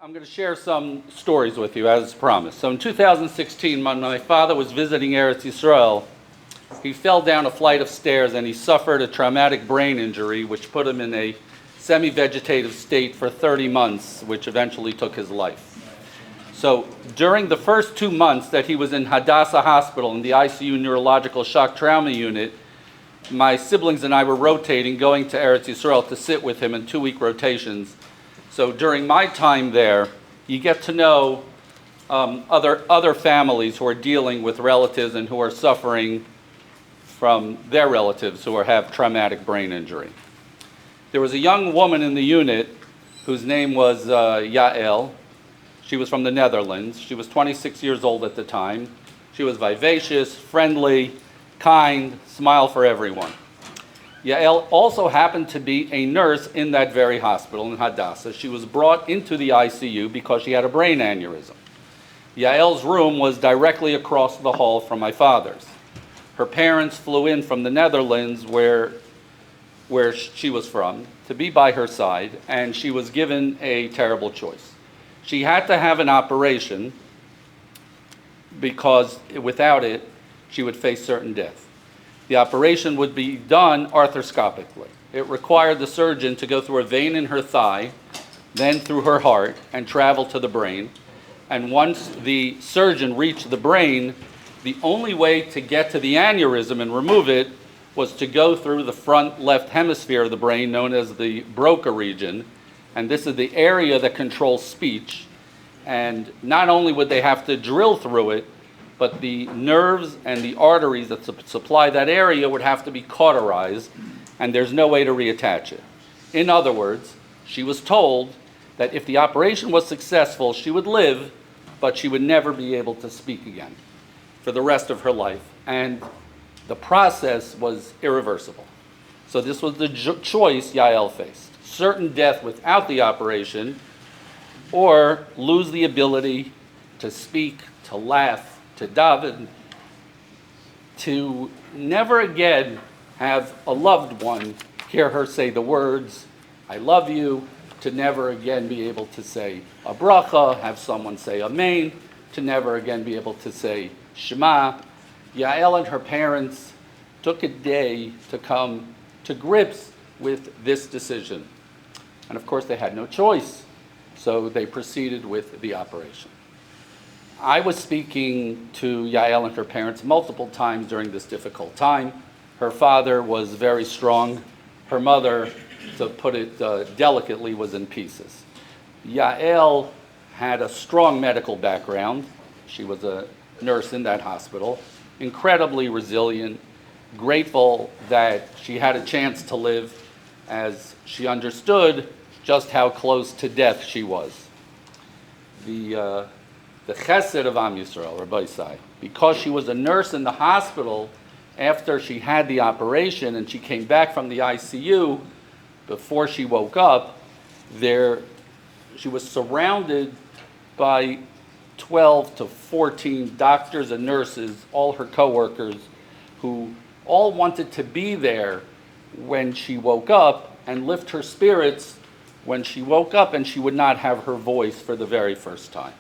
I'm going to share some stories with you as promised. So in 2016, when my father was visiting Eretz Yisrael, he fell down a flight of stairs and he suffered a traumatic brain injury which put him in a semi-vegetative state for 30 months, which eventually took his life. So during the first 2 months that he was in Hadassah Hospital in the ICU neurological shock trauma unit, my siblings and I were rotating, going to Eretz Yisrael to sit with him in 2-week rotations. So during my time there, you get to know other families who are dealing with relatives and who are suffering from their relatives who have traumatic brain injury. There was a young woman in the unit whose name was Yael. She was from the Netherlands. She was 26 years old at the time. She was vivacious, friendly, kind, smile for everyone. Yael also happened to be a nurse in that very hospital in Hadassah. She was brought into the ICU because she had a brain aneurysm. Yael's room was directly across the hall from my father's. Her parents flew in from the Netherlands, where she was from, to be by her side, and she was given a terrible choice. She had to have an operation because without it, she would face certain death. The operation would be done arthroscopically. It required the surgeon to go through a vein in her thigh, then through her heart, and travel to the brain. And once the surgeon reached the brain, the only way to get to the aneurysm and remove it was to go through the front left hemisphere of the brain, known as the Broca region. And this is the area that controls speech. And not only would they have to drill through it, but the nerves and the arteries that supply that area would have to be cauterized, and there's no way to reattach it. In other words, she was told that if the operation was successful, she would live, but she would never be able to speak again for the rest of her life. And the process was irreversible. So this was the choice Yael faced: certain death without the operation, or lose the ability to speak, to laugh, to daven, to never again have a loved one hear her say the words, "I love you," to never again be able to say a bracha, have someone say amen, to never again be able to say Shema. Yael and her parents took a day to come to grips with this decision. And of course they had no choice, so they proceeded with the operation. I was speaking to Yael and her parents multiple times during this difficult time. Her father was very strong. Her mother, to put it delicately, was in pieces. Yael had a strong medical background. She was a nurse in that hospital, incredibly resilient, grateful that she had a chance to live, as she understood just how close to death she was. The chesed of Am Yisrael, Rabbi Isai, because she was a nurse in the hospital after she had the operation and she came back from the ICU, before she woke up, she was surrounded by 12 to 14 doctors and nurses, all her coworkers, who all wanted to be there when she woke up and lift her spirits when she woke up and she would not have her voice for the very first time.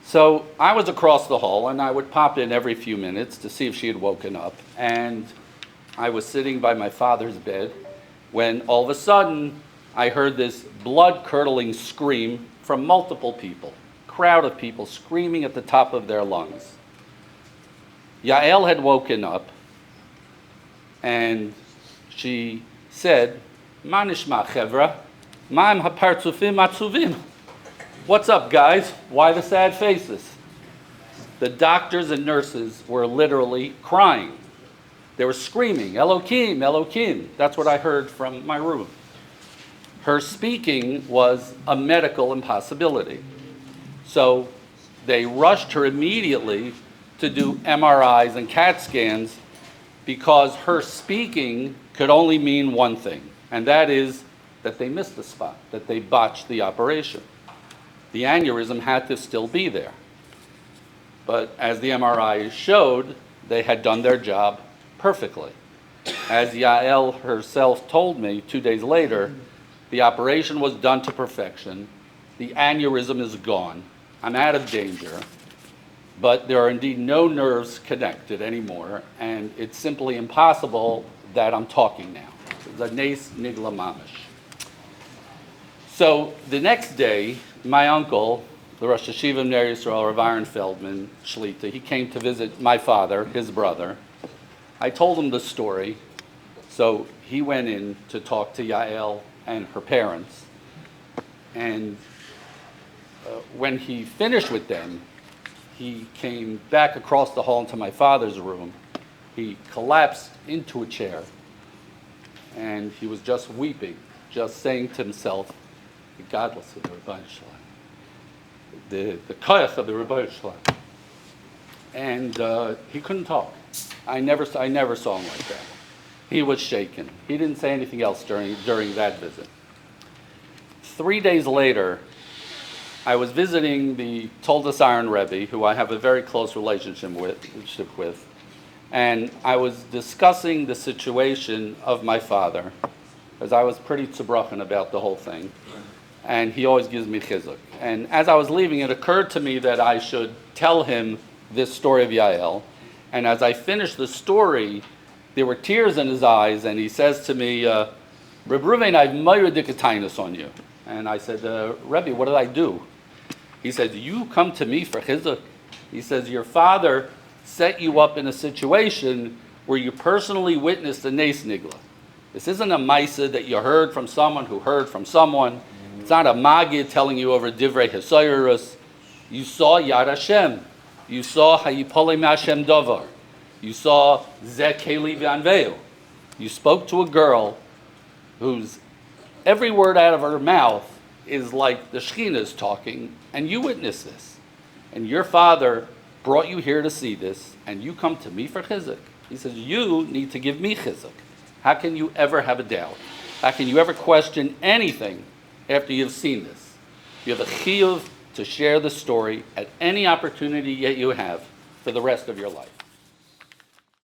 So I was across the hall, and I would pop in every few minutes to see if she had woken up. And I was sitting by my father's bed when all of a sudden I heard this blood-curdling scream from multiple people, crowd of people screaming at the top of their lungs. Yael had woken up, and she said, "Ma nishma chevra, ma'am hapartzufim atzuvim." What's up, guys? Why the sad faces? The doctors and nurses were literally crying. They were screaming, "Elokim, Elokim." That's what I heard from my room. Her speaking was a medical impossibility. So they rushed her immediately to do MRIs and CAT scans because her speaking could only mean one thing, and that is that they missed the spot, that they botched the operation. The aneurysm had to still be there. But as the MRI showed, they had done their job perfectly. As Yael herself told me 2 days later, The operation was done to perfection. The aneurysm is gone. I'm out of danger. But there are indeed no nerves connected anymore, and it's simply impossible that I'm talking now. The Nes Nigla Mamish. So the next day, my uncle, the Rosh Hashiva of Ner Yisrael, Rav Aaron Feldman, Shlita, he came to visit my father, his brother. I told him the story, so he went in to talk to Yael and her parents. And when he finished with them, he came back across the hall into my father's room. He collapsed into a chair, and he was just weeping, just saying to himself, the godless of the Rebbeinu Shalom, the koyach of the Rebbeinu Shalom. And he couldn't talk. I never saw him like that. He was shaken. He didn't say anything else during that visit. 3 days later, I was visiting the Toldos Aaron Rebbe, who I have a very close relationship with, and I was discussing the situation of my father, because I was pretty tzibrochen about the whole thing, and he always gives me chizuk. And as I was leaving, it occurred to me that I should tell him this story of Yael, and as I finished the story, there were tears in his eyes, and he says to me, Reb Ruvain, I've moira dikatainus on you. And I said, Rebbe, what did I do? He said, you come to me for chizuk. He says, your father set you up in a situation where you personally witnessed the Nes Nigla. This isn't a maisa that you heard from someone who heard from someone. It's not a magid telling you over divrei hasoyrus. You saw Yad Hashem. You saw Hayipolei Hashem Dovar. You saw Zeh Keli V'Anveu. You spoke to a girl whose every word out of her mouth is like the Shekhinah is talking, and you witness this. And your father brought you here to see this, and you come to me for chizuk. He says, you need to give me chizuk. How can you ever have a doubt? How can you ever question anything after you've seen this? You have a chiyuv to share the story at any opportunity that you have for the rest of your life.